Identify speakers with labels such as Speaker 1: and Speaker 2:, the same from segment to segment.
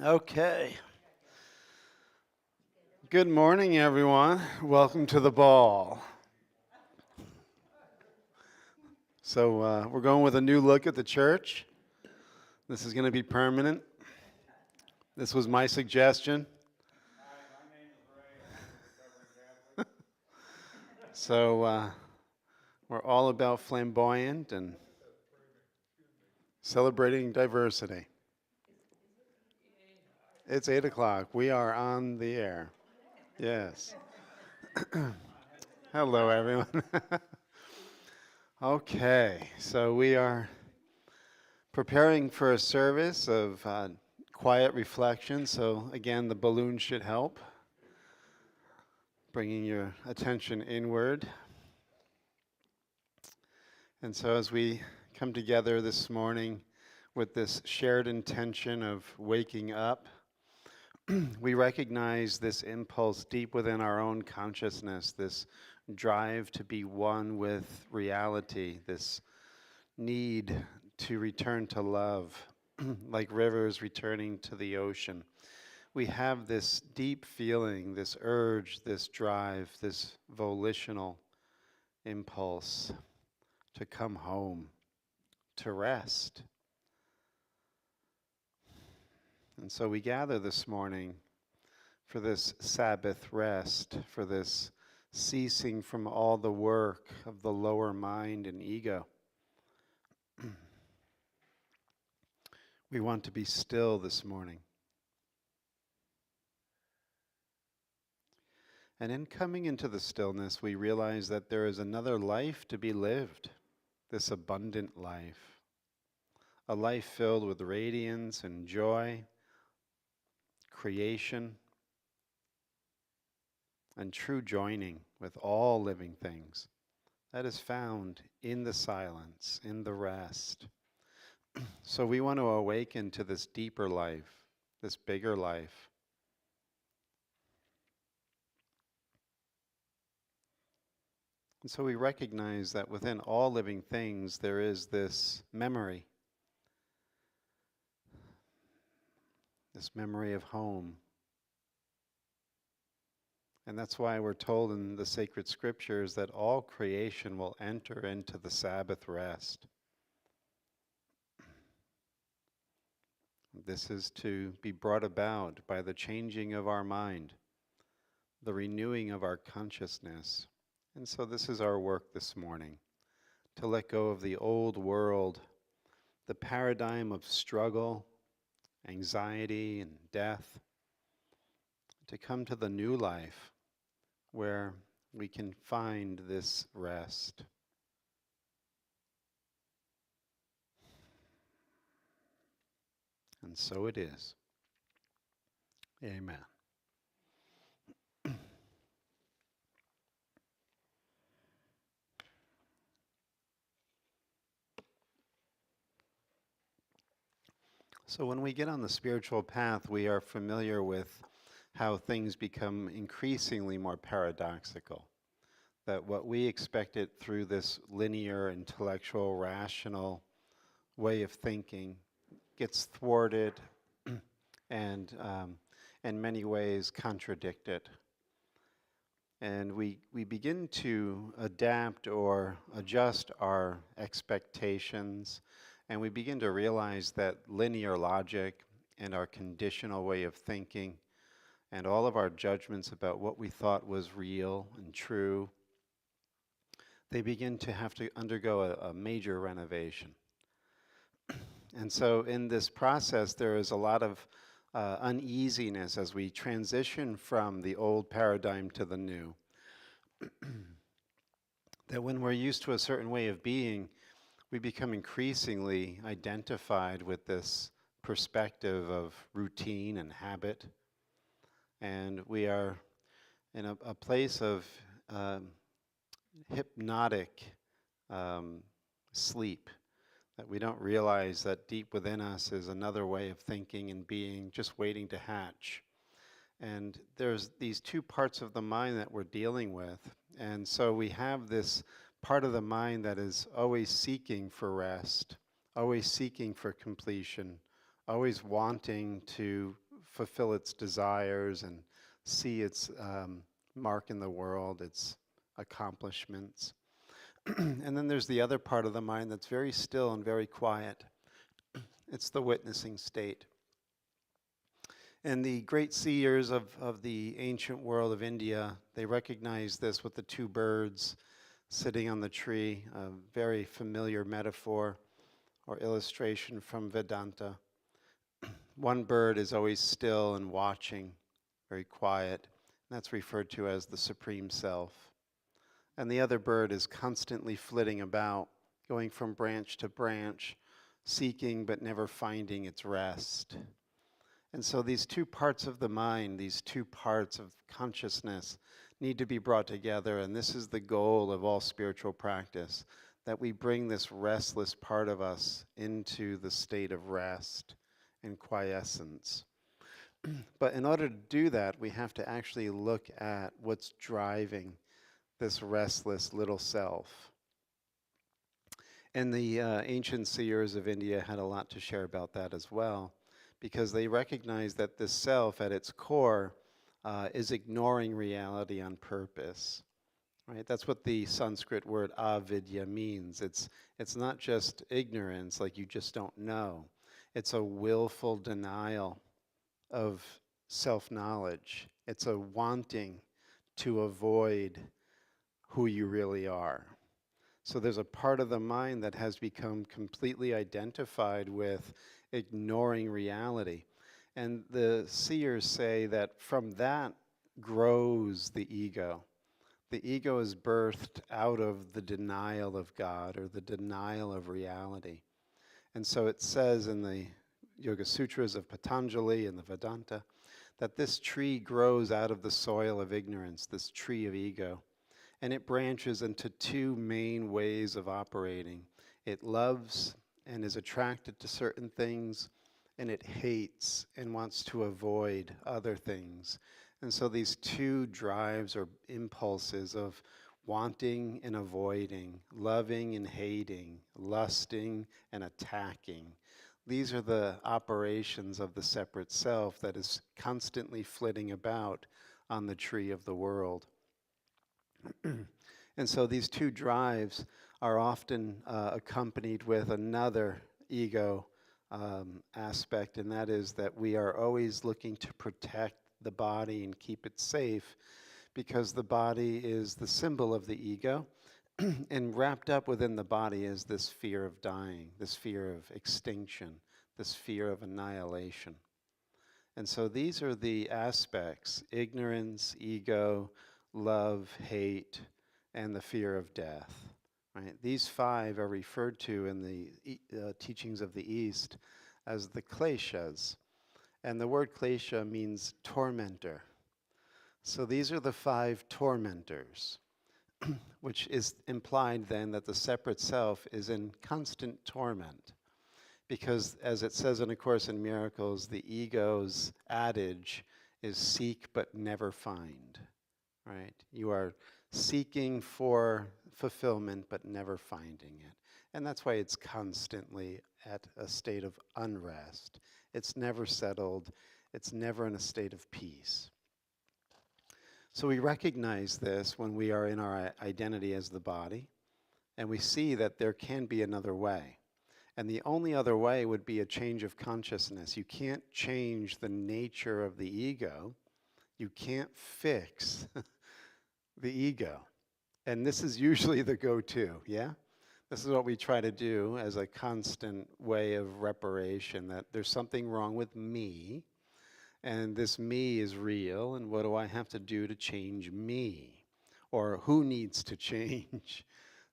Speaker 1: Okay. Good morning, everyone. Welcome to the ball. We're going with a new look at the church. This is going to be permanent. This was my suggestion. So we're all about flamboyant and celebrating diversity. It's 8 o'clock. We are on the air. Yes. Hello, everyone. Okay, so we are preparing for a service of quiet reflection. So, again, the balloon should help, bringing your attention inward. And so, as we come together this morning with this shared intention of waking up, we recognize this impulse deep within our own consciousness, this drive to be one with reality, this need to return to love, like rivers returning to the ocean. We have this deep feeling, this urge, this drive, this volitional impulse to come home, to rest. And so we gather this morning for this Sabbath rest, for this ceasing from all the work of the lower mind and ego. We want to be still this morning. And in coming into the stillness, we realize that there is another life to be lived, this abundant life, a life filled with radiance and joy, creation, and true joining with all living things that is found in the silence, in the rest. So we want to awaken to this deeper life, this bigger life. And so we recognize that within all living things there is this memory of home. And that's why we're told in the sacred scriptures that all creation will enter into the Sabbath rest. This is to be brought about by the changing of our mind, the renewing of our consciousness. And so this is our work this morning, to let go of the old world, the paradigm of struggle, anxiety, and death, to come to the new life where we can find this rest. And so it is. Amen. So when we get on the spiritual path, we are familiar with how things become increasingly more paradoxical. That what we expected through this linear, intellectual, rational way of thinking gets thwarted and in many ways contradicted. And we begin to adapt or adjust our expectations, and we begin to realize that linear logic and our conditional way of thinking and all of our judgments about what we thought was real and true, they begin to have to undergo a major renovation. And so in this process, there is a lot of uneasiness as we transition from the old paradigm to the new. That when we're used to a certain way of being, we become increasingly identified with this perspective of routine and habit. And we are in a place of hypnotic sleep, that we don't realize that deep within us is another way of thinking and being just waiting to hatch. And there's these two parts of the mind that we're dealing with. And so we have this part of the mind that is always seeking for rest, always seeking for completion, always wanting to fulfill its desires and see its mark in the world, its accomplishments. And then there's the other part of the mind that's very still and very quiet. It's the witnessing state. And the great seers of the ancient world of India, they recognized this with the two birds sitting on the tree, a very familiar metaphor or illustration from Vedanta. One bird is always still and watching, very quiet, and that's referred to as the Supreme Self. And the other bird is constantly flitting about, going from branch to branch, seeking but never finding its rest. And so these two parts of the mind, these two parts of consciousness need to be brought together, and this is the goal of all spiritual practice, that we bring this restless part of us into the state of rest and quiescence. But in order to do that, we have to actually look at what's driving this restless little self. And the ancient seers of India had a lot to share about that as well, because they recognized that this self at its core is ignoring reality on purpose. Right? That's what the Sanskrit word avidya means. It's not just ignorance, like you just don't know. It's a willful denial of self-knowledge. It's a wanting to avoid who you really are. So there's a part of the mind that has become completely identified with ignoring reality. And the seers say that from that grows the ego. The ego is birthed out of the denial of God or the denial of reality. And so it says in the Yoga Sutras of Patanjali and the Vedanta that this tree grows out of the soil of ignorance, this tree of ego. And it branches into two main ways of operating. It loves and is attracted to certain things, and it hates and wants to avoid other things. And so these two drives or impulses of wanting and avoiding, loving and hating, lusting and attacking, these are the operations of the separate self that is constantly flitting about on the tree of the world. And so these two drives are often accompanied with another ego aspect, and that is that we are always looking to protect the body and keep it safe, because the body is the symbol of the ego, and wrapped up within the body is this fear of dying, this fear of extinction, this fear of annihilation. And so these are the aspects: ignorance, ego, love, hate, and the fear of death. Right? These five are referred to in the teachings of the East as the kleshas. And the word klesha means tormentor. So these are the five tormentors, which is implied then that the separate self is in constant torment. Because as it says in A Course in Miracles, the ego's adage is seek but never find. Right? You are seeking for fulfillment but never finding it. And that's why it's constantly at a state of unrest. It's never settled. It's never in a state of peace. So we recognize this when we are in our identity as the body, and we see that there can be another way. And the only other way would be a change of consciousness. You can't change the nature of the ego. You can't fix the ego. And this is usually the go-to, yeah? This is what we try to do as a constant way of reparation, that there's something wrong with me, and this me is real, and what do I have to do to change me? Or who needs to change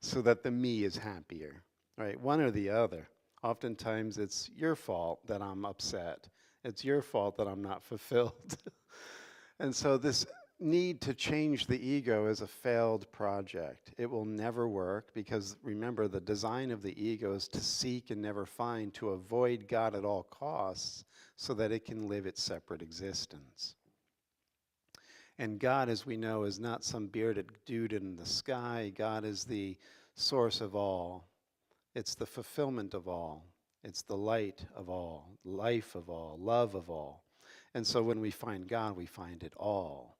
Speaker 1: so that the me is happier, right? One or the other. Oftentimes it's your fault that I'm upset. It's your fault that I'm not fulfilled. And so this need to change the ego is a failed project. It will never work because, remember, the design of the ego is to seek and never find, to avoid God at all costs so that it can live its separate existence. And God, as we know, is not some bearded dude in the sky. God is the source of all. It's the fulfillment of all. It's the light of all, life of all, love of all. And so when we find God, we find it all.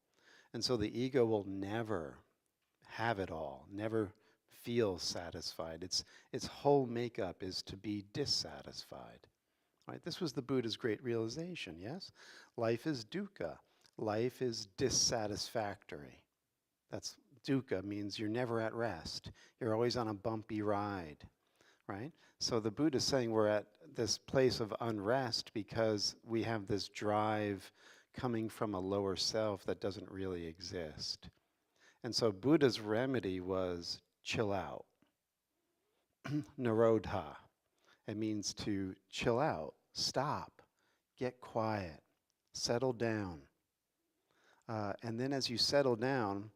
Speaker 1: And so the ego will never have it all, never feel satisfied. Its whole makeup is to be dissatisfied. Right? This was the Buddha's great realization, yes? Life is dukkha. Life is dissatisfactory. That's dukkha means you're never at rest. You're always on a bumpy ride, right? So the Buddha is saying we're at this place of unrest because we have this drive coming from a lower self that doesn't really exist. And so Buddha's remedy was chill out. Nirodha. It means to chill out, stop, get quiet, settle down. And then as you settle down,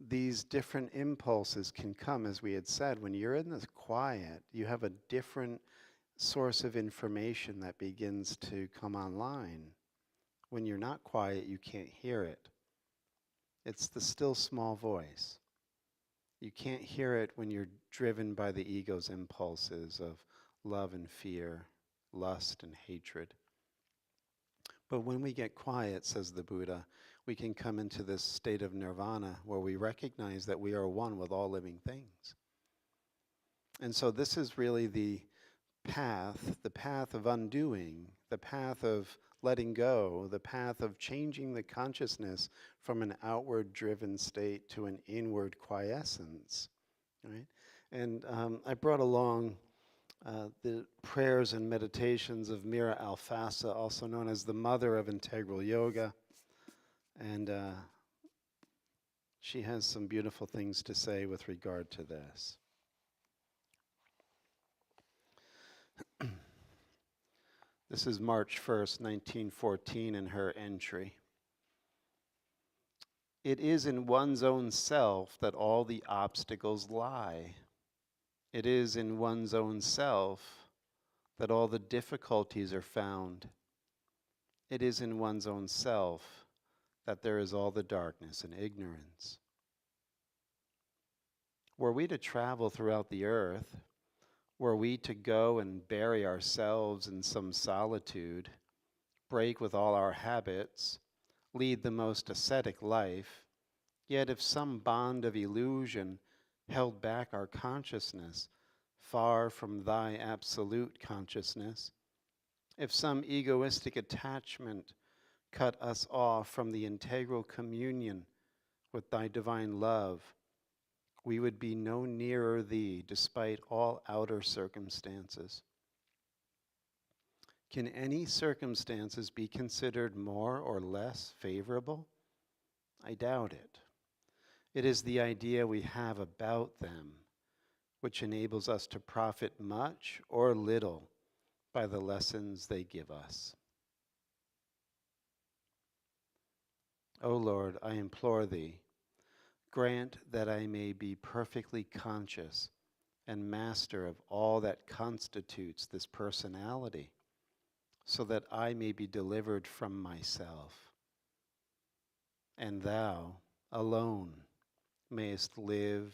Speaker 1: these different impulses can come, as we had said. When you're in this quiet, you have a different source of information that begins to come online. When you're not quiet, you can't hear it. It's the still small voice. You can't hear it when you're driven by the ego's impulses of love and fear, lust and hatred. But when we get quiet, says the Buddha, we can come into this state of nirvana where we recognize that we are one with all living things. And so this is really the path of undoing, the path of letting go, the path of changing the consciousness from an outward driven state to an inward quiescence, right? And I brought along the prayers and meditations of Mira Alfassa, also known as the mother of integral yoga. And she has some beautiful things to say with regard to this. This is March 1st, 1914, in her entry. It is in one's own self that all the obstacles lie. It is in one's own self that all the difficulties are found. It is in one's own self that there is all the darkness and ignorance. Were we to travel throughout the earth, were we to go and bury ourselves in some solitude, break with all our habits, lead the most ascetic life, yet if some bond of illusion held back our consciousness far from thy absolute consciousness, if some egoistic attachment cut us off from the integral communion with thy divine love, we would be no nearer thee despite all outer circumstances. Can any circumstances be considered more or less favorable? I doubt it. It is the idea we have about them which enables us to profit much or little by the lessons they give us. O Lord, I implore thee, grant that I may be perfectly conscious and master of all that constitutes this personality, so that I may be delivered from myself, and thou alone mayest live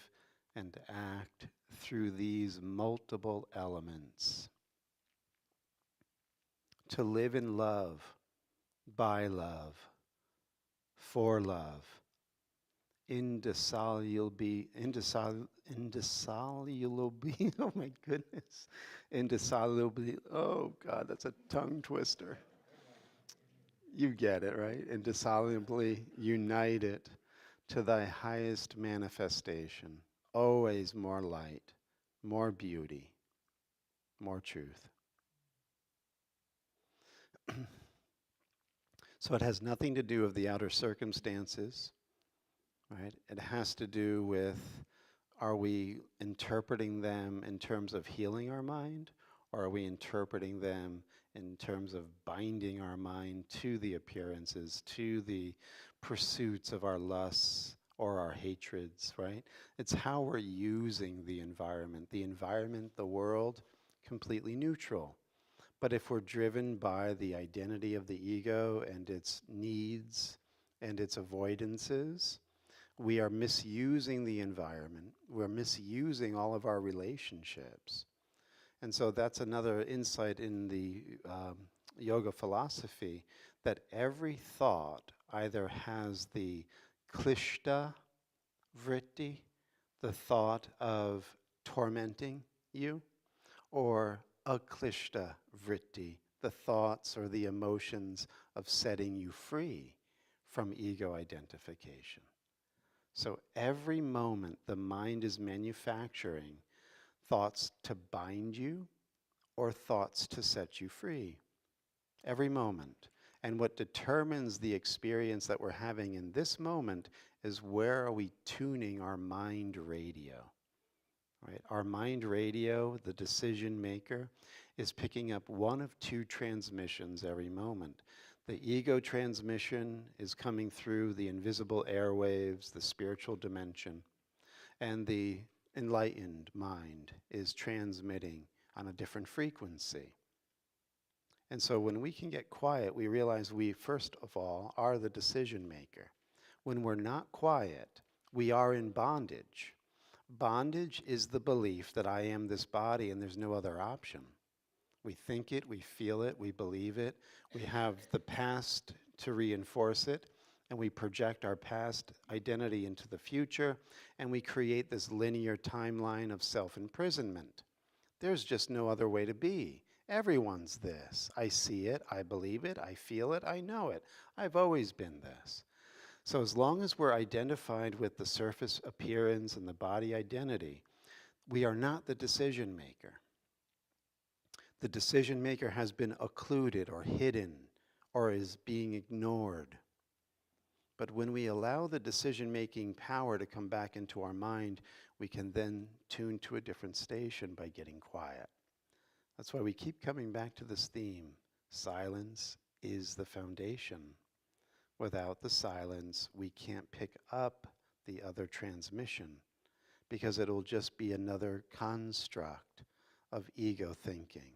Speaker 1: and act through these multiple elements. To live in love, by love, for love, indissolubly, oh my goodness, indissolubly, oh God, that's a tongue twister. You get it, right? Indissolubly united to thy highest manifestation, always more light, more beauty, more truth. So it has nothing to do with the outer circumstances, right? It has to do with, are we interpreting them in terms of healing our mind, or are we interpreting them in terms of binding our mind to the appearances, to the pursuits of our lusts or our hatreds, right? It's how we're using the environment. The world, completely neutral. But if we're driven by the identity of the ego and its needs and its avoidances, we are misusing the environment. We're misusing all of our relationships. And so that's another insight in the yoga philosophy that every thought either has the klishta vritti, the thought of tormenting you, or aklishta vritti, the thoughts or the emotions of setting you free from ego identification. So every moment the mind is manufacturing thoughts to bind you or thoughts to set you free. Every moment. And what determines the experience that we're having in this moment is where are we tuning our mind radio, right? Our mind radio, the decision maker, is picking up one of two transmissions every moment. The ego transmission is coming through the invisible airwaves, the spiritual dimension, and the enlightened mind is transmitting on a different frequency. And so when we can get quiet, we realize we, first of all, are the decision maker. When we're not quiet, we are in bondage. Bondage is the belief that I am this body and there's no other option. We think it, we feel it, we believe it. We have the past to reinforce it, and we project our past identity into the future, and we create this linear timeline of self-imprisonment. There's just no other way to be. Everyone's this. I see it, I believe it, I feel it, I know it. I've always been this. So as long as we're identified with the surface appearance and the body identity, we are not the decision maker. The decision maker has been occluded or hidden or is being ignored. But when we allow the decision-making power to come back into our mind, we can then tune to a different station by getting quiet. That's why we keep coming back to this theme. Silence is the foundation. Without the silence, we can't pick up the other transmission because it'll just be another construct of ego thinking,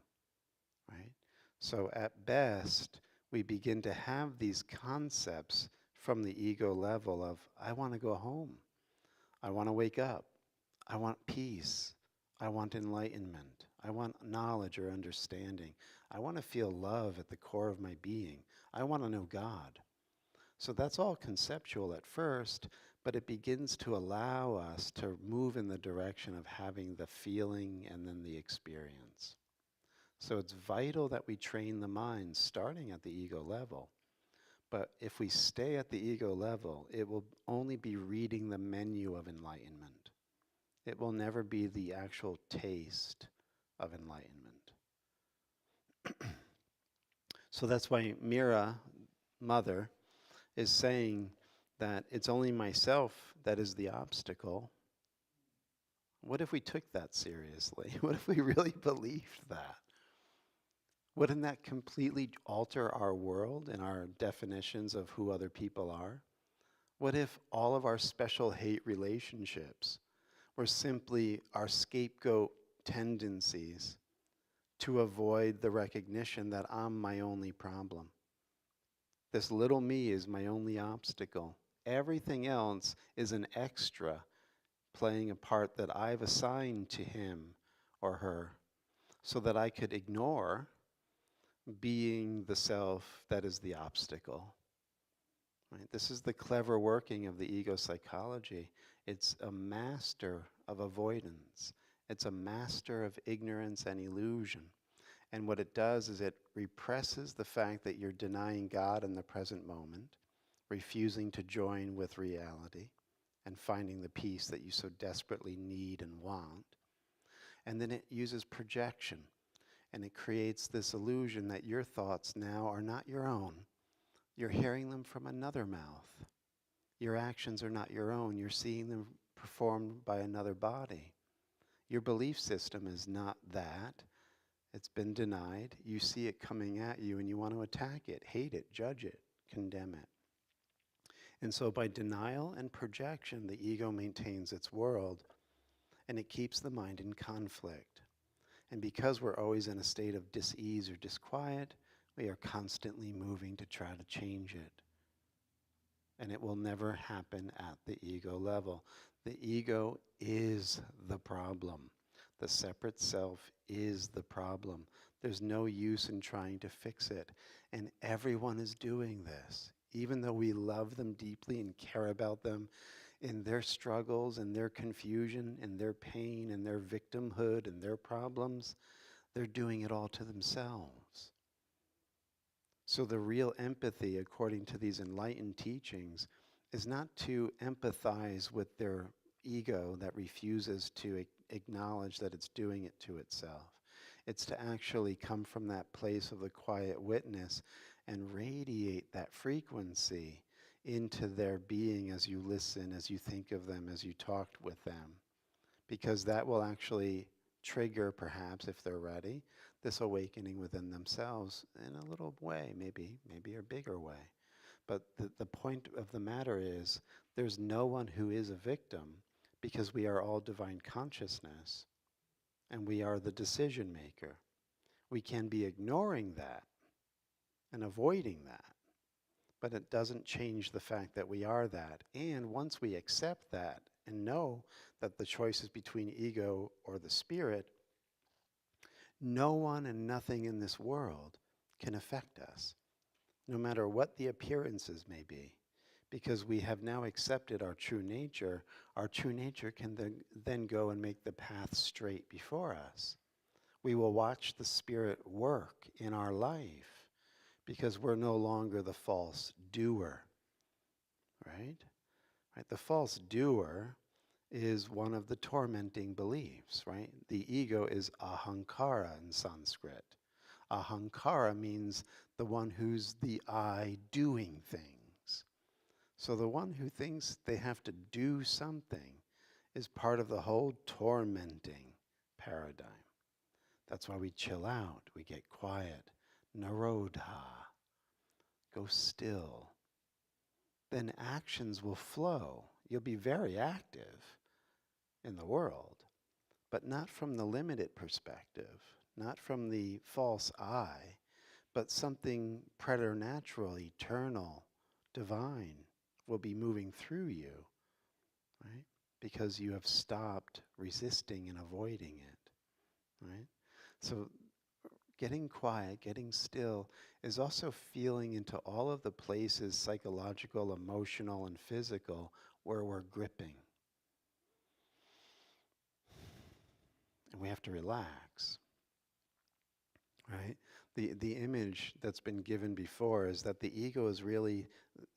Speaker 1: right? So at best, we begin to have these concepts from the ego level of, I want to go home. I want to wake up. I want peace. I want enlightenment. I want knowledge or understanding. I want to feel love at the core of my being. I want to know God. So that's all conceptual at first, but it begins to allow us to move in the direction of having the feeling and then the experience. So it's vital that we train the mind starting at the ego level. But if we stay at the ego level, it will only be reading the menu of enlightenment. It will never be the actual taste of enlightenment. So that's why Mira, mother, is saying that it's only myself that is the obstacle. What if we took that seriously? What if we really believed that? Wouldn't that completely alter our world and our definitions of who other people are? What if all of our special hate relationships were simply our scapegoat tendencies to avoid the recognition that I'm my only problem? This little me is my only obstacle. Everything else is an extra playing a part that I've assigned to him or her so that I could ignore being the self that is the obstacle. Right? This is the clever working of the ego psychology. It's a master of avoidance. It's a master of ignorance and illusion. And what it does is it represses the fact that you're denying God in the present moment, refusing to join with reality, and finding the peace that you so desperately need and want. And then it uses projection. And it creates this illusion that your thoughts now are not your own. You're hearing them from another mouth. Your actions are not your own. You're seeing them performed by another body. Your belief system is not that. It's been denied. You see it coming at you and you want to attack it, hate it, judge it, condemn it. And so by denial and projection, the ego maintains its world and it keeps the mind in conflict. And because we're always in a state of dis-ease or disquiet, we are constantly moving to try to change it. And it will never happen at the ego level. The ego is the problem. The separate self is the problem. There's no use in trying to fix it. And everyone is doing this. Even though we love them deeply and care about them in their struggles and their confusion and their pain and their victimhood and their problems, they're doing it all to themselves. So the real empathy, according to these enlightened teachings, is not to empathize with their ego that refuses to acknowledge that it's doing it to itself. It's to actually come from that place of the quiet witness and radiate that frequency into their being as you listen, as you think of them, as you talk with them. Because that will actually trigger, perhaps, if they're ready, this awakening within themselves in a little way, maybe a bigger way. But the point of the matter is, there's no one who is a victim, because we are all divine consciousness, and we are the decision maker. We can be ignoring that and avoiding that, but it doesn't change the fact that we are that. And once we accept that and know that the choice is between ego or the spirit, no one and nothing in this world can affect us, no matter what the appearances may be. Because we have now accepted our true nature can then go and make the path straight before us. We will watch the Spirit work in our life because we're no longer the false doer, right? Right? The false doer is one of the tormenting beliefs, right? The ego is ahankara in Sanskrit. Ahankara means the one who's the I doing things. So the one who thinks they have to do something is part of the whole tormenting paradigm. That's why we chill out, we get quiet. Narodha, go still. Then actions will flow. You'll be very active in the world, but not from the limited perspective, not from the false I, but something preternatural, eternal, divine will be moving through you, right? Because you have stopped resisting and avoiding it, right? So getting quiet, getting still, is also feeling into all of the places, psychological, emotional, and physical, where we're gripping. And we have to relax, right? The image that's been given before is that the ego is really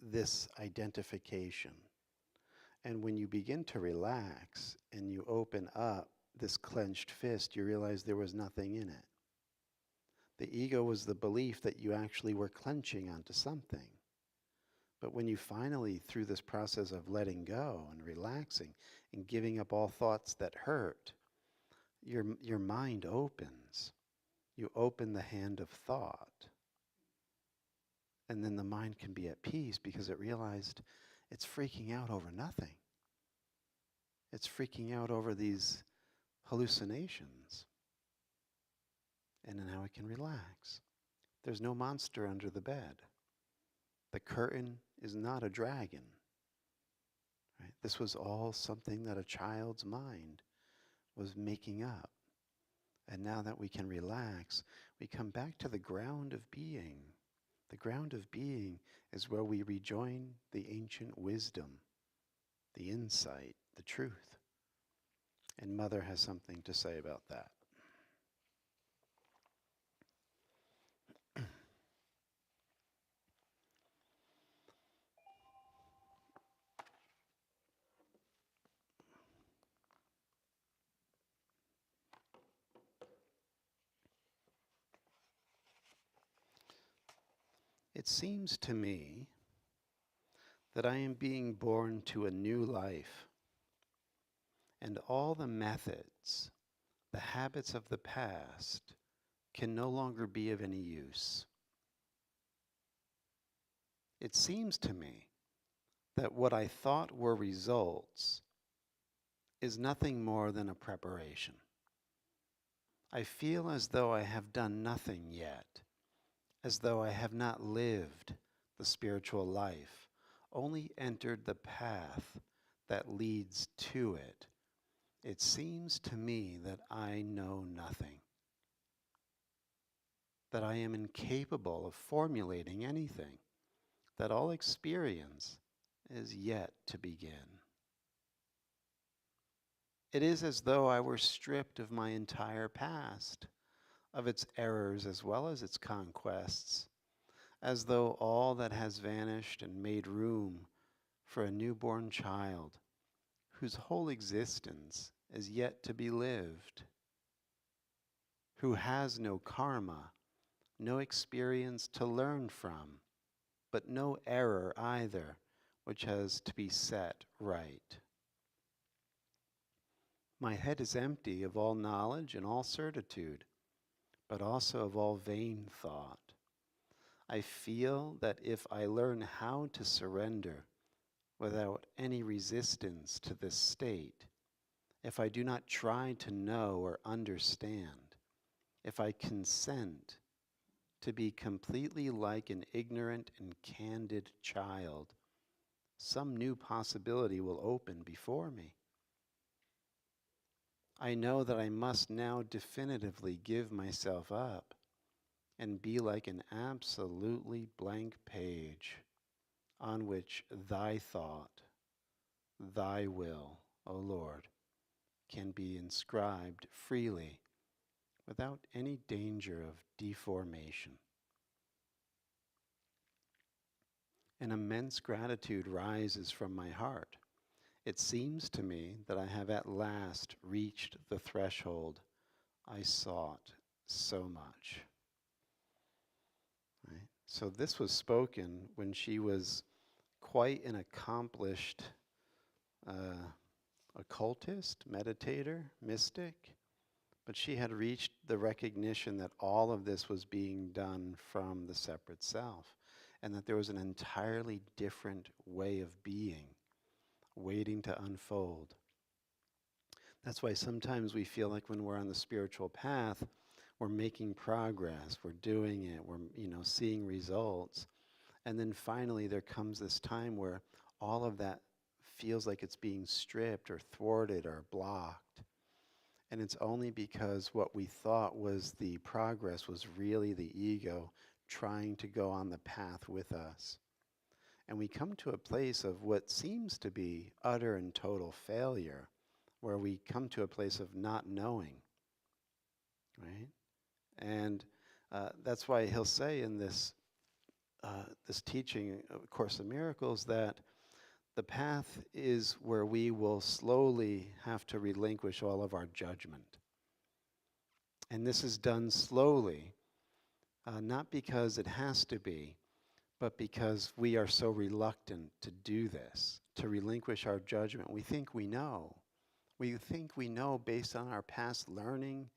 Speaker 1: this identification. And when you begin to relax and you open up this clenched fist, you realize there was nothing in it. The ego was the belief that you actually were clenching onto something. But when you finally, through this process of letting go and relaxing and giving up all thoughts that hurt, your mind opens. You open the hand of thought. And then the mind can be at peace because it realized it's freaking out over nothing. It's freaking out over these hallucinations. And now it can relax. There's no monster under the bed. The curtain is not a dragon. Right? This was all something that a child's mind was making up. And now that we can relax, we come back to the ground of being. The ground of being is where we rejoin the ancient wisdom, the insight, the truth. And Mother has something to say about that. It seems to me that I am being born to a new life, and all the methods, the habits of the past, can no longer be of any use. It seems to me that what I thought were results is nothing more than a preparation. I feel as though I have done nothing yet, as though I have not lived the spiritual life, only entered the path that leads to it. It seems to me that I know nothing. that I am incapable of formulating anything, that all experience is yet to begin. It is as though I were stripped of my entire past, of its errors as well as its conquests, as though all that has vanished and made room for a newborn child whose whole existence is yet to be lived, who has no karma, no experience to learn from, but no error either, which has to be set right. My head is empty of all knowledge and all certitude, but also of all vain thought. I feel that if I learn how to surrender without any resistance to this state, if I do not try to know or understand, if I consent to be completely like an ignorant and candid child, some new possibility will open before me. I know that I must now definitively give myself up and be like an absolutely blank page on which thy thought, thy will, O Lord, can be inscribed freely without any danger of deformation. An immense gratitude rises from my heart. It seems to me that I have at last reached the threshold I sought so much. Right? So this was spoken when she was quite an accomplished occultist, meditator, mystic, but she had reached the recognition that all of this was being done from the separate self, and that there was an entirely different way of being waiting to unfold. That's why sometimes we feel like when we're on the spiritual path, we're making progress, we're doing it, we're seeing results. And then finally there comes this time where all of that feels like it's being stripped or thwarted or blocked. And it's only because what we thought was the progress was really the ego trying to go on the path with us. And we come to a place of what seems to be utter and total failure, where we come to a place of not knowing, right? And that's why he'll say in this teaching, of Course in Miracles, that the path is where we will slowly have to relinquish all of our judgment. And this is done slowly, not because it has to be, but because we are so reluctant to do this, to relinquish our judgment. We think we know. We think we know based on our past learning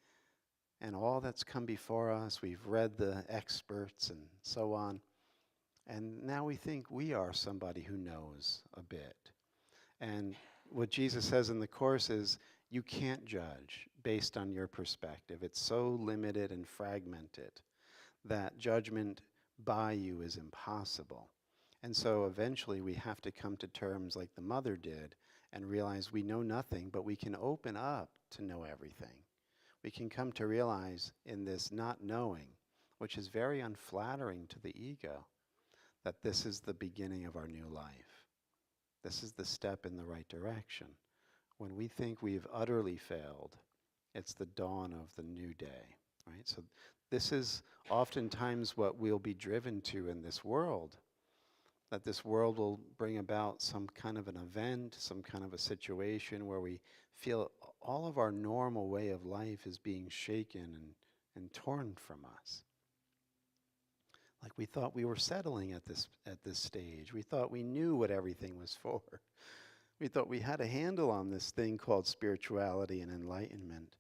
Speaker 1: and all that's come before us. We've read the experts and so on. And now we think we are somebody who knows a bit. And what Jesus says in the Course is, you can't judge based on your perspective. It's so limited and fragmented that judgment by you is impossible. And so eventually we have to come to terms like the mother did and realize we know nothing, but we can open up to know everything. We can come to realize in this not knowing, which is very unflattering to the ego, that this is the beginning of our new life. This is the step in the right direction. When we think we've utterly failed, it's the dawn of the new day, right? So this is oftentimes what we'll be driven to in this world, that this world will bring about some kind of an event, some kind of a situation where we feel all of our normal way of life is being shaken and torn from us. Like we thought we were settling at this stage. We thought we knew what everything was for. We thought we had a handle on this thing called spirituality and enlightenment.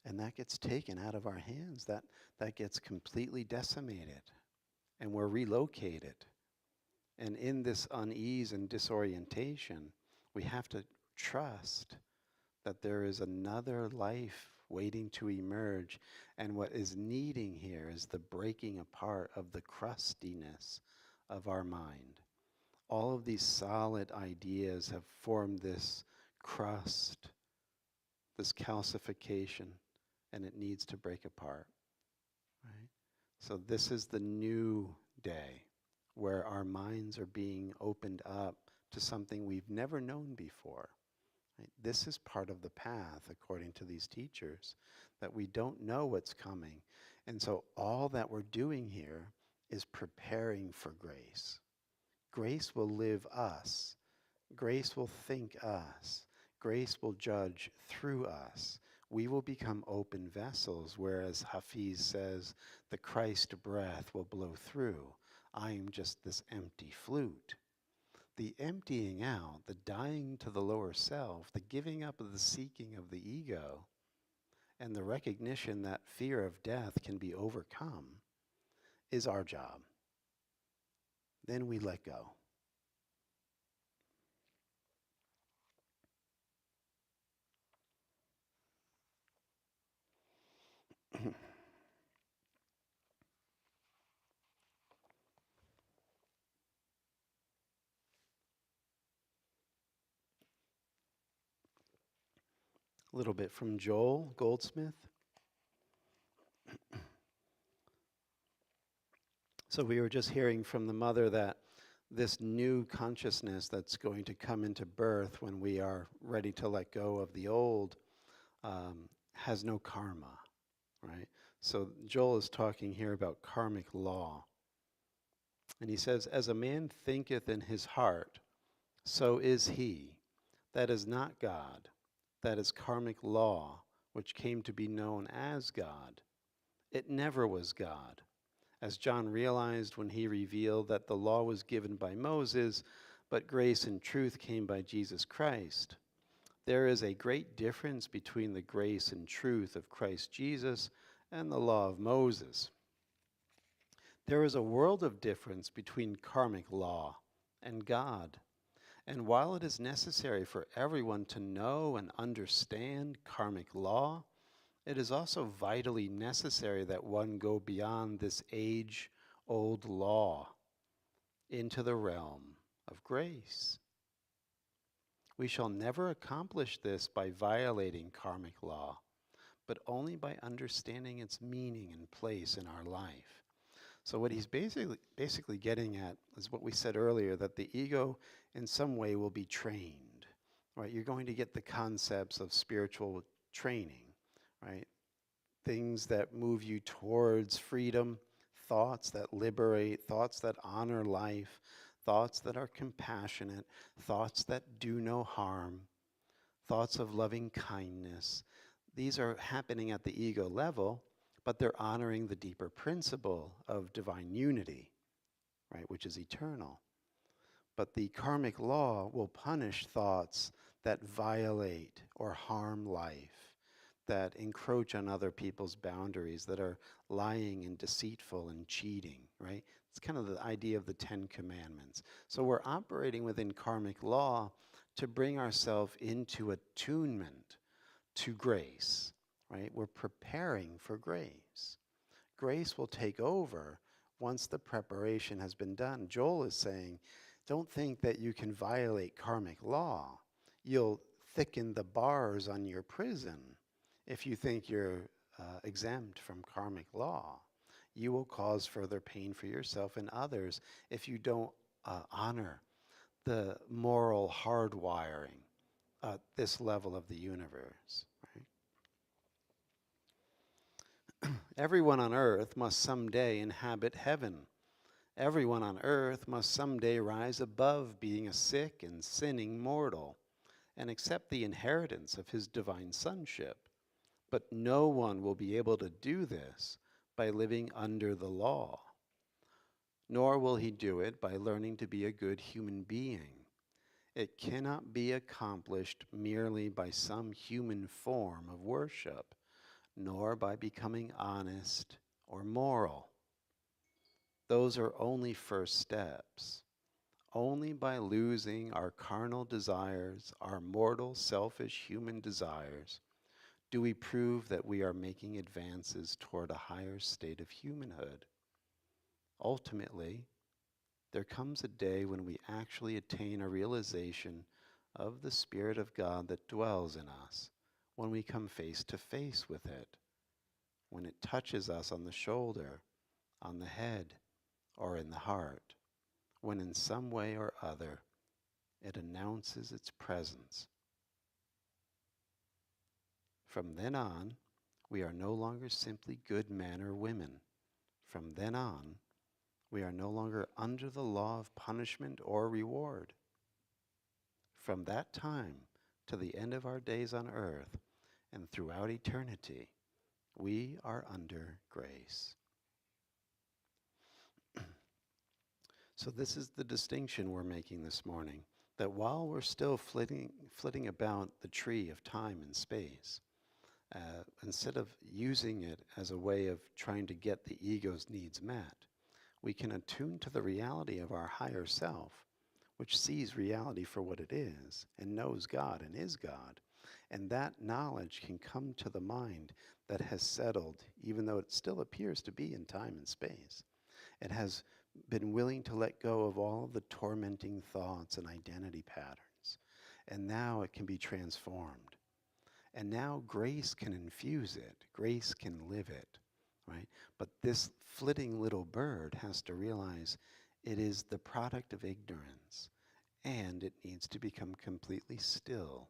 Speaker 1: And that gets taken out of our hands. That gets completely decimated. And we're relocated. And in this unease and disorientation, we have to trust that there is another life waiting to emerge. And what is needing here is the breaking apart of the crustiness of our mind. All of these solid ideas have formed this crust, this calcification, and it needs to break apart. Right? So this is the new day where our minds are being opened up to something we've never known before. Right? This is part of the path, according to these teachers, that we don't know what's coming. And so all that we're doing here is preparing for grace. Grace will live us. Grace will think us. Grace will judge through us. We will become open vessels, whereas Hafiz says, the Christ breath will blow through. I am just this empty flute. The emptying out, the dying to the lower self, the giving up of the seeking of the ego, and the recognition that fear of death can be overcome is our job. Then we let go. A little bit from Joel Goldsmith. So we were just hearing from the mother that this new consciousness that's going to come into birth when we are ready to let go of the old has no karma, right? So Joel is talking here about karmic law. And he says, as a man thinketh in his heart, so is he. That is not God. That is karmic law, which came to be known as God. It never was God. As John realized when he revealed that the law was given by Moses, but grace and truth came by Jesus Christ. There is a great difference between the grace and truth of Christ Jesus and the law of Moses. There is a world of difference between karmic law and God. And while it is necessary for everyone to know and understand karmic law, it is also vitally necessary that one go beyond this age-old law into the realm of grace. We shall never accomplish this by violating karmic law, but only by understanding its meaning and place in our life. So what he's basically getting at is what we said earlier, that the ego in some way will be trained, right? You're going to get the concepts of spiritual training, right? Things that move you towards freedom, thoughts that liberate, thoughts that honor life, thoughts that are compassionate, thoughts that do no harm, thoughts of loving kindness. These are happening at the ego level, but they're honoring the deeper principle of divine unity, right, which is eternal. But the karmic law will punish thoughts that violate or harm life, that encroach on other people's boundaries, that are lying and deceitful and cheating, right? It's kind of the idea of the 10 Commandments. So we're operating within karmic law to bring ourselves into attunement to grace, right? We're preparing for grace. Grace will take over once the preparation has been done. Joel is saying, don't think that you can violate karmic law. You'll thicken the bars on your prison if you think you're exempt from karmic law. You will cause further pain for yourself and others if you don't honor the moral hardwiring at this level of the universe. Right? Everyone on earth must someday inhabit heaven. Everyone on earth must someday rise above being a sick and sinning mortal and accept the inheritance of his divine sonship. But no one will be able to do this by living under the law, nor will he do it by learning to be a good human being. It cannot be accomplished merely by some human form of worship, nor by becoming honest or moral. Those are only first steps. Only by losing our carnal desires, our mortal, selfish human desires, do we prove that we are making advances toward a higher state of humanhood. Ultimately, there comes a day when we actually attain a realization of the Spirit of God that dwells in us, when we come face to face with it, when it touches us on the shoulder. on the head, or in the heart, when in some way or other it announces its presence. From then on, we are no longer simply good men or women. From then on, we are no longer under the law of punishment or reward. From that time to the end of our days on earth and throughout eternity, we are under grace. So this is the distinction we're making this morning, that while we're still flitting about the tree of time and space, instead of using it as a way of trying to get the ego's needs met, we can attune to the reality of our higher self, which sees reality for what it is and knows God and is God. And that knowledge can come to the mind that has settled, even though it still appears to be in time and space. It has been willing to let go of all of the tormenting thoughts and identity patterns. And now it can be transformed. And now grace can infuse it. Grace can live it, right? But this flitting little bird has to realize it is the product of ignorance, and it needs to become completely still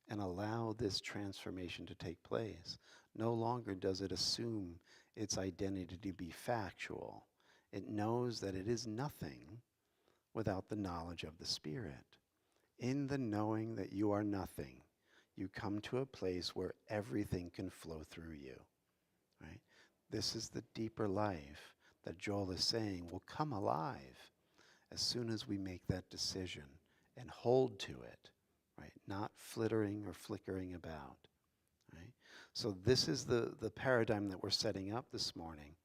Speaker 1: and allow this transformation to take place. No longer does it assume its identity to be factual. It knows that it is nothing without the knowledge of the Spirit. In the knowing that you are nothing, you come to a place where everything can flow through you, right? This is the deeper life that Joel is saying will come alive as soon as we make that decision and hold to it, right? Not flittering or flickering about, right? So this is the paradigm that we're setting up this morning,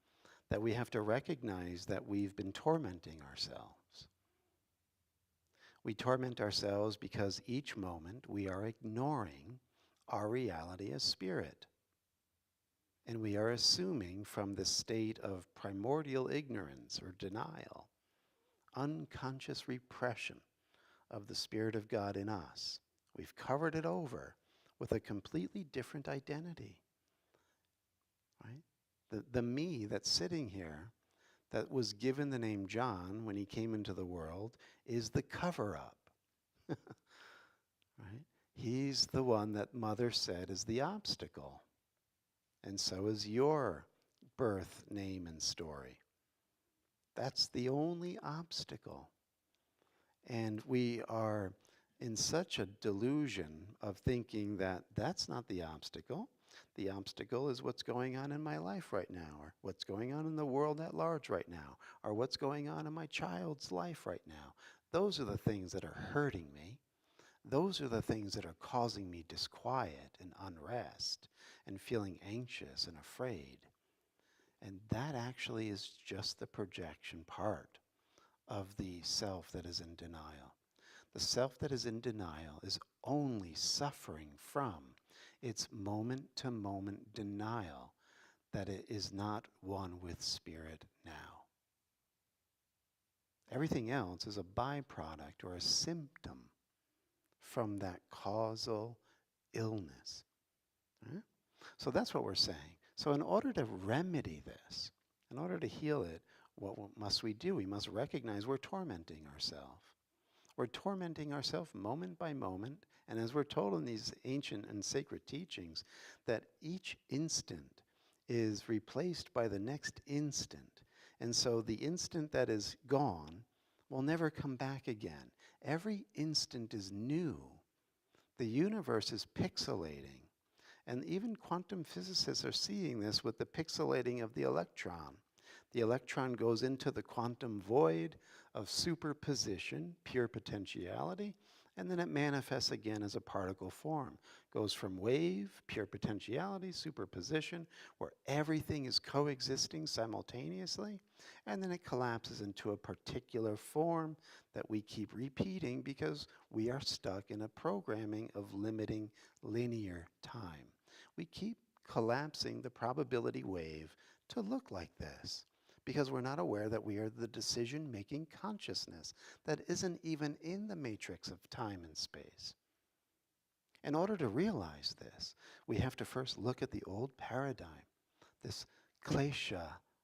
Speaker 1: that we have to recognize that we've been tormenting ourselves. We torment ourselves because each moment we are ignoring our reality as spirit. And we are assuming from the state of primordial ignorance or denial, unconscious repression of the Spirit of God in us. We've covered it over with a completely different identity, right? The me that's sitting here, that was given the name John when he came into the world, is the cover-up, right? He's the one that Mother said is the obstacle. And so is your birth, name, and story. That's the only obstacle. And we are in such a delusion of thinking that that's not the obstacle. The obstacle is what's going on in my life right now, or what's going on in the world at large right now, or what's going on in my child's life right now. Those are the things that are hurting me. Those are the things that are causing me disquiet and unrest and feeling anxious and afraid. And that actually is just the projection part of the self that is in denial. The self that is in denial is only suffering from its moment-to-moment denial that it is not one with Spirit now. Everything else is a byproduct or a symptom from that causal illness. Right? So that's what we're saying. So in order to remedy this, in order to heal it, what must we do? We must recognize we're tormenting ourselves. We're tormenting ourselves moment by moment, and as we're told in these ancient and sacred teachings, that each instant is replaced by the next instant. And so the instant that is gone will never come back again. Every instant is new. The universe is pixelating. And even quantum physicists are seeing this with the pixelating of the electron. The electron goes into the quantum void of superposition, pure potentiality, and then it manifests again as a particle form. Goes from wave, pure potentiality, superposition, where everything is coexisting simultaneously, and then it collapses into a particular form that we keep repeating because we are stuck in a programming of limiting linear time. We keep collapsing the probability wave to look like this, because we're not aware that we are the decision-making consciousness that isn't even in the matrix of time and space. In order to realize this, we have to first look at the old paradigm, this klesha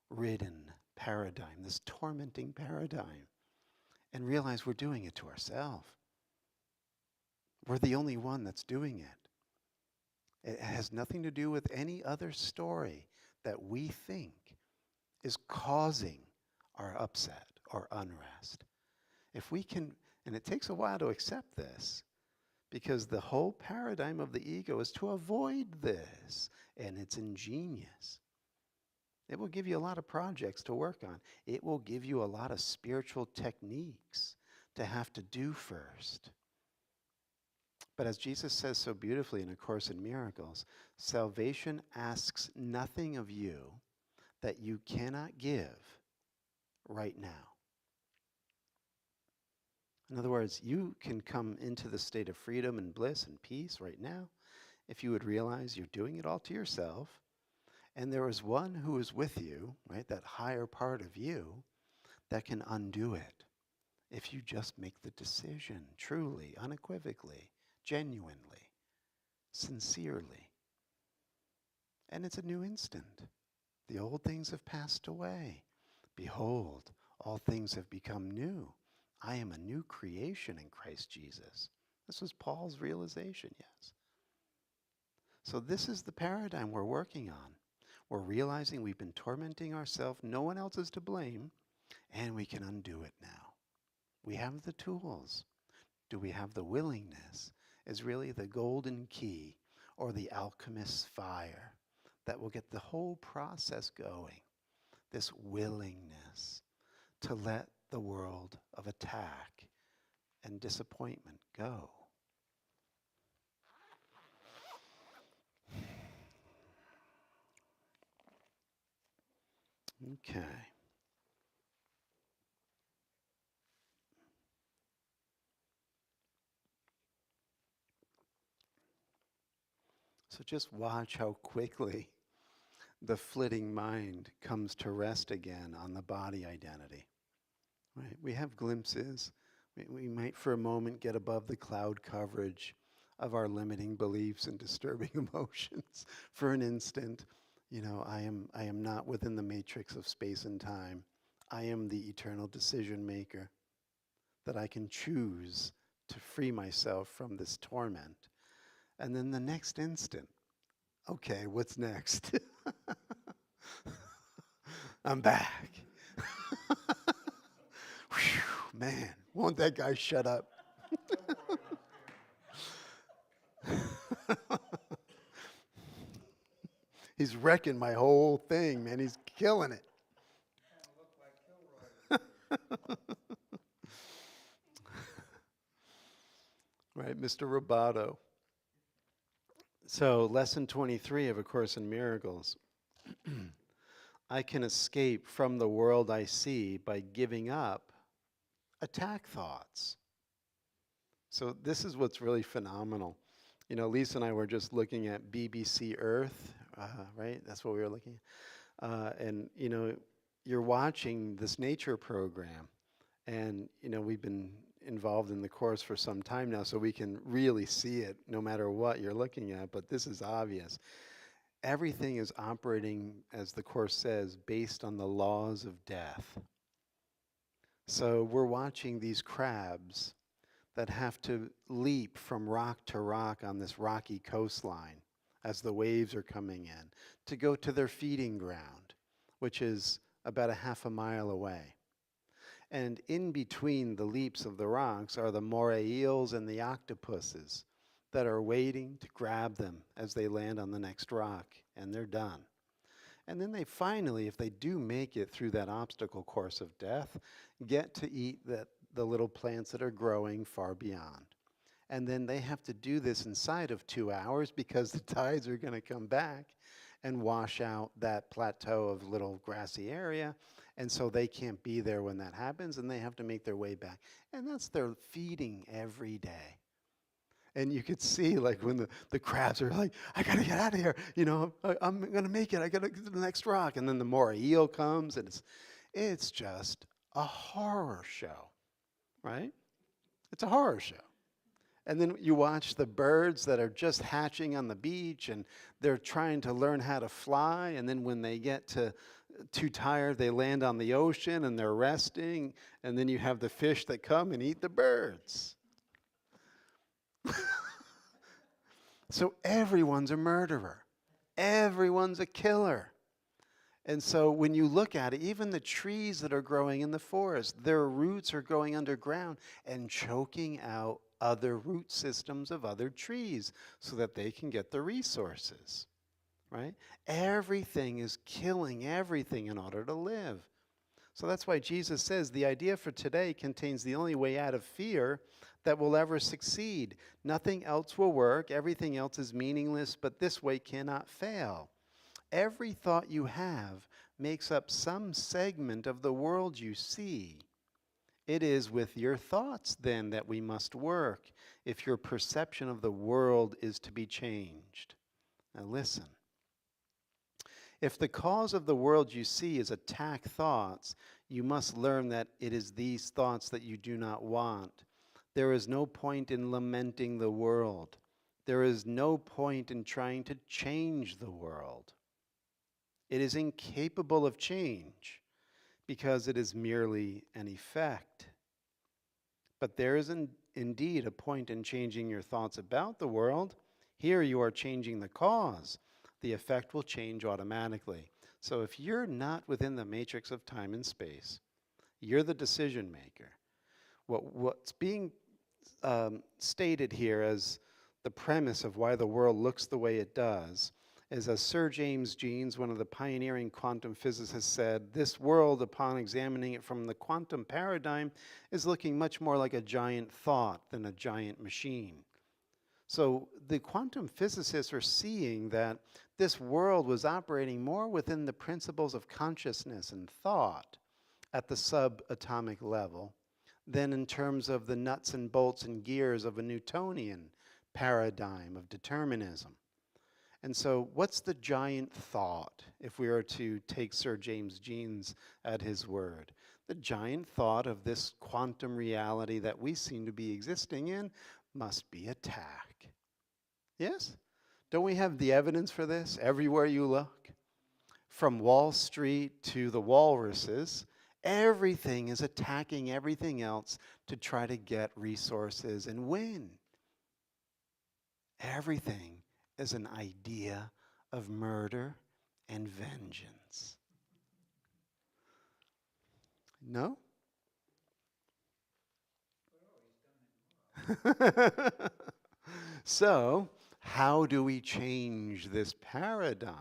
Speaker 1: ridden paradigm, this tormenting paradigm, and realize we're doing it to ourselves. We're the only one that's doing it. It has nothing to do with any other story that we think is causing our upset or unrest. If we can, and it takes a while to accept this, because the whole paradigm of the ego is to avoid this, and it's ingenious. It will give you a lot of projects to work on. It will give you a lot of spiritual techniques to have to do first. But as Jesus says so beautifully in A Course in Miracles, salvation asks nothing of you that you cannot give right now. In other words, you can come into the state of freedom and bliss and peace right now if you would realize you're doing it all to yourself, and there is one who is with you, right, that higher part of you, that can undo it if you just make the decision truly, unequivocally, genuinely, sincerely. And it's a new instant. The old things have passed away. Behold, all things have become new. I am a new creation in Christ Jesus. This was Paul's realization, yes. So this is the paradigm we're working on. We're realizing we've been tormenting ourselves. No one else is to blame, and we can undo it now. We have the tools. Do we have the willingness? Is really the golden key or the alchemist's fire that will get the whole process going. This willingness to let the world of attack and disappointment go. Okay. So just watch how quickly the flitting mind comes to rest again on the body identity. Right? We have glimpses. We might for a moment get above the cloud coverage of our limiting beliefs and disturbing emotions for an instant. You know, I am not within the matrix of space and time. I am the eternal decision maker, that I can choose to free myself from this torment. And then the next instant, okay, what's next? I'm back. Whew, man, won't that guy shut up? He's wrecking my whole thing, man. He's killing it. Right, Mr. Roboto. So, lesson 23 of A Course in Miracles. I can escape from the world I see by giving up attack thoughts. So this is what's really phenomenal. You know, Lisa and I were just looking at BBC Earth, right? That's what we were looking at. And, you know, you're watching this nature program. And, you know, we've been involved in the course for some time now, so we can really see it no matter what you're looking at. But this is obvious. Everything is operating, as the Course says, based on the laws of death. So we're watching these crabs that have to leap from rock to rock on this rocky coastline as the waves are coming in to go to their feeding ground, which is about a half a mile away. And in between the leaps of the rocks are the moray eels and the octopuses that are waiting to grab them as they land on the next rock, and they're done. And then they finally, if they do make it through that obstacle course of death, get to eat the little plants that are growing far beyond. And then they have to do this inside of 2 hours because the tides are going to come back and wash out that plateau of little grassy area. And so they can't be there when that happens, and they have to make their way back. And that's their feeding every day. And you could see, like, when the crabs are like, I got to get out of here. You know, I'm going to make it. I got to get to the next rock. And then the moray eel comes, and it's just a horror show, right? It's a horror show. And then you watch the birds that are just hatching on the beach, and they're trying to learn how to fly. And then when they get to too tired, they land on the ocean and they're resting, and then you have the fish that come and eat the birds. So everyone's a murderer. Everyone's a killer. And so when you look at it, even the trees that are growing in the forest, their roots are going underground and choking out other root systems of other trees so that they can get the resources, right? Everything is killing everything in order to live. So that's why Jesus says the idea for today contains the only way out of fear that will ever succeed. Nothing else will work. Everything else is meaningless, but this way cannot fail. Every thought you have makes up some segment of the world you see. It is with your thoughts, then, that we must work if your perception of the world is to be changed. Now listen. If the cause of the world you see is attack thoughts, you must learn that it is these thoughts that you do not want. There is no point in lamenting the world. There is no point in trying to change the world. It is incapable of change because it is merely an effect. But there is indeed a point in changing your thoughts about the world. Here you are changing the cause. The effect will change automatically. So if you're not within the matrix of time and space, you're the decision maker. What's being stated here as the premise of why the world looks the way it does is, as Sir James Jeans, one of the pioneering quantum physicists, said, this world, upon examining it from the quantum paradigm, is looking much more like a giant thought than a giant machine. So the quantum physicists are seeing that this world was operating more within the principles of consciousness and thought at the subatomic level than in terms of the nuts and bolts and gears of a Newtonian paradigm of determinism. And so what's the giant thought, if we were to take Sir James Jeans at his word? The giant thought of this quantum reality that we seem to be existing in must be attack. Yes? Don't we have the evidence for this everywhere you look? From Wall Street to the walruses, everything is attacking everything else to try to get resources and win. Everything is an idea of murder and vengeance. No? So, how do we change this paradigm?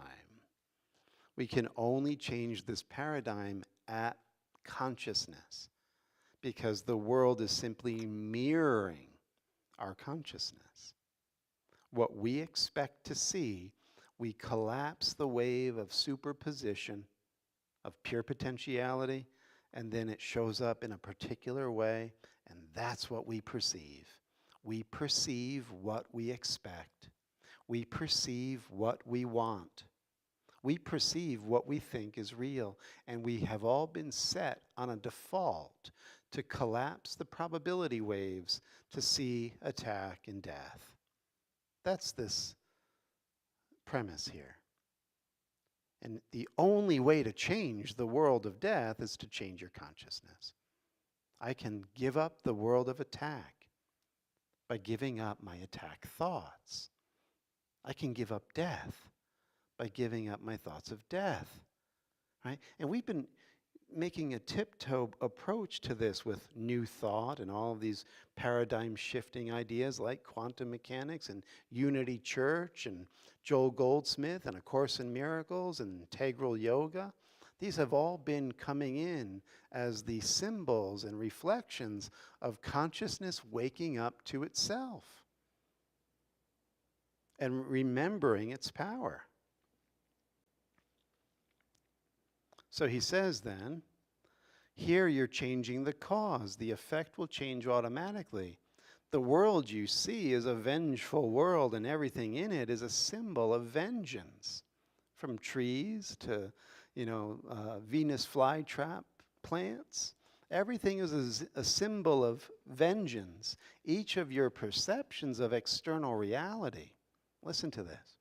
Speaker 1: We can only change this paradigm at consciousness, because the world is simply mirroring our consciousness. What we expect to see, we collapse the wave of superposition, of pure potentiality, and then it shows up in a particular way, and that's what we perceive. We perceive what we expect. We perceive what we want. We perceive what we think is real, and we have all been set on a default to collapse the probability waves to see attack and death. That's this premise here. And the only way to change the world of death is to change your consciousness. I can give up the world of attack by giving up my attack thoughts. I can give up death by giving up my thoughts of death. Right? And we've been making a tiptoe approach to this with new thought and all of these paradigm shifting ideas like quantum mechanics and Unity Church and Joel Goldsmith and A Course in Miracles and integral yoga. These have all been coming in as the symbols and reflections of consciousness waking up to itself and remembering its power. So he says then, here you're changing the cause. The effect will change automatically. The world you see is a vengeful world, and everything in it is a symbol of vengeance. From trees to, Venus flytrap plants. Everything is a symbol of vengeance. Each of your perceptions of external reality, listen to this,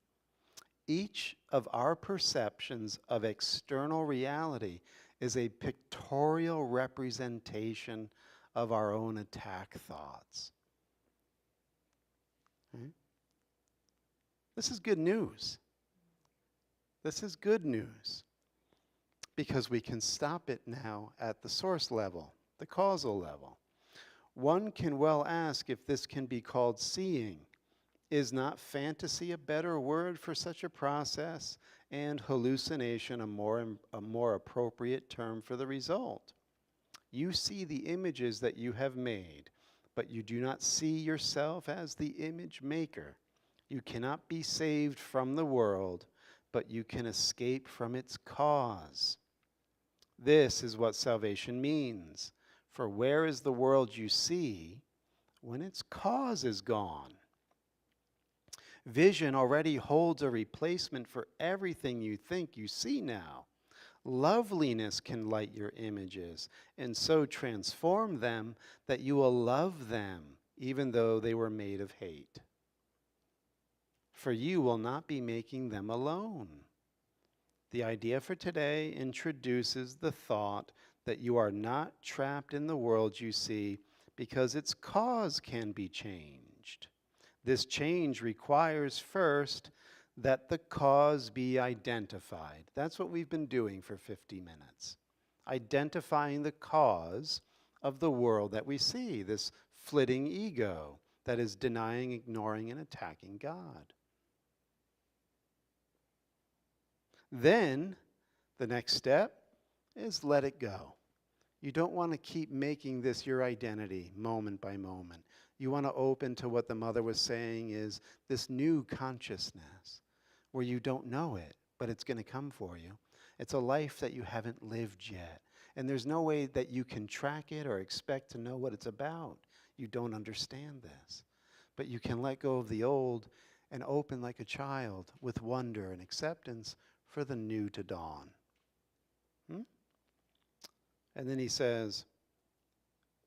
Speaker 1: Each of our perceptions of external reality is a pictorial representation of our own attack thoughts. Right? This is good news. This is good news because we can stop it now at the source level, the causal level. One can well ask if this can be called seeing. Is not fantasy a better word for such a process, and hallucination a more appropriate term for the result? You see the images that you have made, but you do not see yourself as the image maker. You cannot be saved from the world, but you can escape from its cause. This is what salvation means. For where is the world you see when its cause is gone? Vision already holds a replacement for everything you think you see now. Loveliness can light your images and so transform them that you will love them even though they were made of hate. For you will not be making them alone. The idea for today introduces the thought that you are not trapped in the world you see because its cause can be changed. This change requires first that the cause be identified. That's what we've been doing for 50 minutes. Identifying the cause of the world that we see, this flitting ego that is denying, ignoring, and attacking God. Then, the next step is let it go. You don't want to keep making this your identity moment by moment. You want to open to what the mother was saying is this new consciousness where you don't know it, but it's going to come for you. It's a life that you haven't lived yet. And there's no way that you can track it or expect to know what it's about. You don't understand this. But you can let go of the old and open like a child with wonder and acceptance for the new to dawn. And then he says,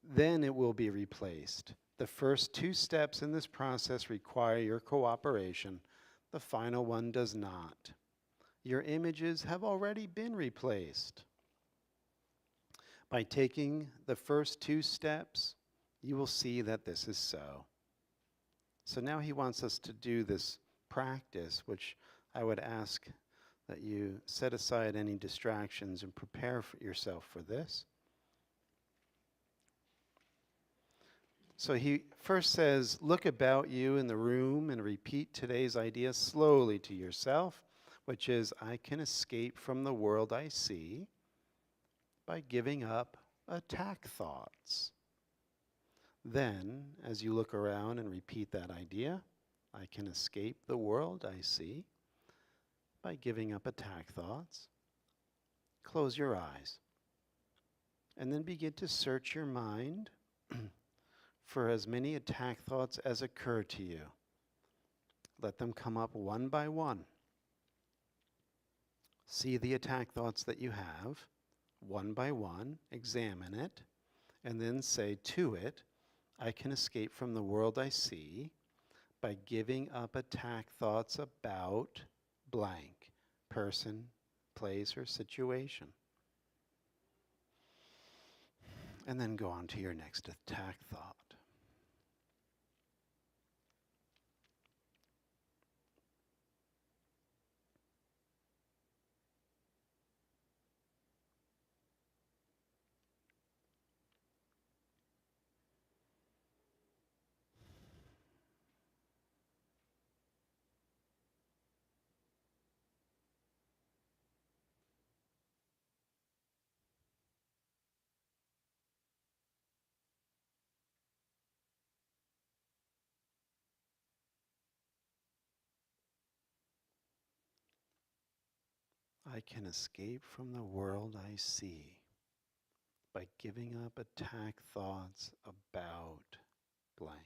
Speaker 1: then it will be replaced. The first two steps in this process require your cooperation. The final one does not. Your images have already been replaced. By taking the first two steps, you will see that this is so. So now he wants us to do this practice, which I would ask that you set aside any distractions and prepare for yourself for this. So he first says, look about you in the room and repeat today's idea slowly to yourself, which is, I can escape from the world I see by giving up attack thoughts. Then, as you look around and repeat that idea, I can escape the world I see by giving up attack thoughts. Close your eyes. And then begin to search your mind for as many attack thoughts as occur to you. Let them come up one by one. See the attack thoughts that you have, one by one, examine it, and then say to it, I can escape from the world I see by giving up attack thoughts about blank, person, place, or situation. And then go on to your next attack thought. I can escape from the world I see by giving up attack thoughts about blank.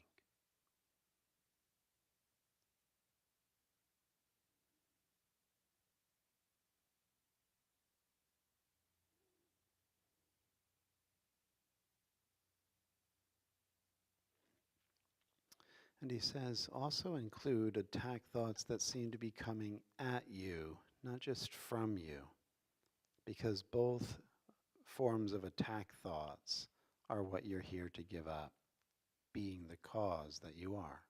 Speaker 1: And he says, also include attack thoughts that seem to be coming at you, not just from you, because both forms of attack thoughts are what you're here to give up, being the cause that you are.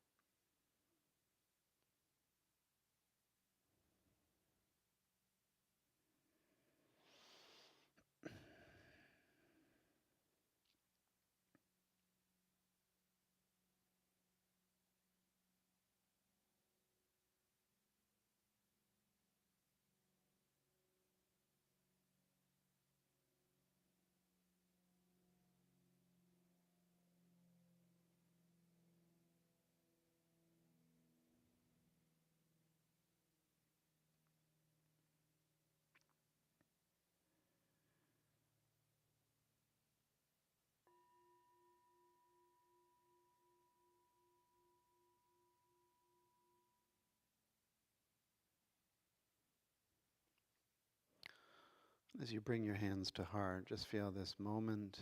Speaker 1: As you bring your hands to heart, just feel this moment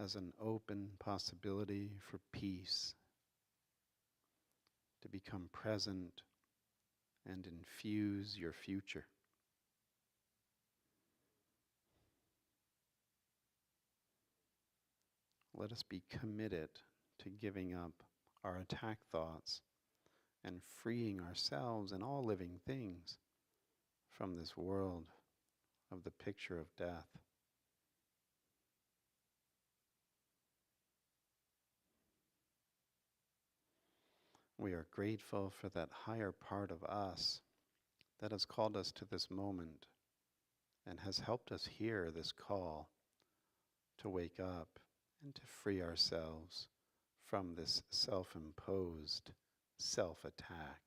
Speaker 1: as an open possibility for peace to become present and infuse your future. Let us be committed to giving up our attack thoughts and freeing ourselves and all living things from this world of the picture of death. We are grateful for that higher part of us that has called us to this moment and has helped us hear this call to wake up and to free ourselves from this self-imposed self-attack.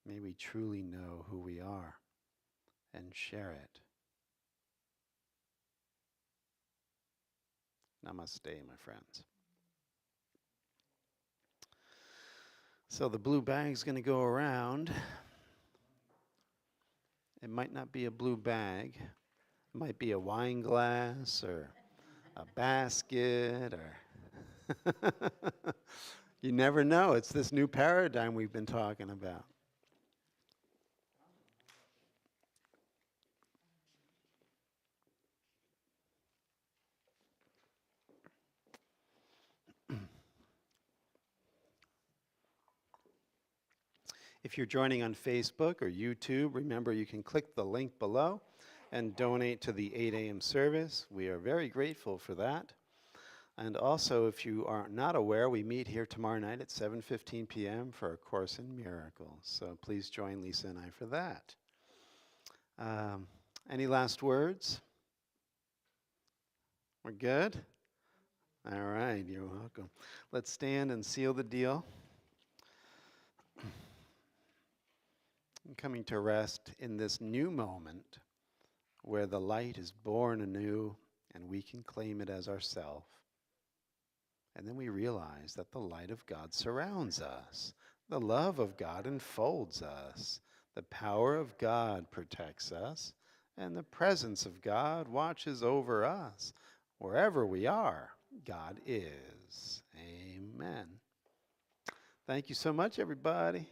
Speaker 1: May we truly know who we are and share it. Namaste, my friends. So the blue bag's going to go around. It might not be a blue bag. It might be a wine glass or a basket or you never know. It's this new paradigm we've been talking about. If you're joining on Facebook or YouTube, remember you can click the link below and donate to the 8 a.m. service. We are very grateful for that. And also, if you are not aware, we meet here tomorrow night at 7:15 p.m. for A Course in Miracles. So please join Lisa and I for that. Any last words? We're good? All right, you're welcome. Let's stand and seal the deal. Coming to rest in this new moment where the light is born anew and we can claim it as ourself. And then we realize that the light of God surrounds us. The love of God enfolds us. The power of God protects us. And the presence of God watches over us. Wherever we are, God is. Amen. Thank you so much, everybody.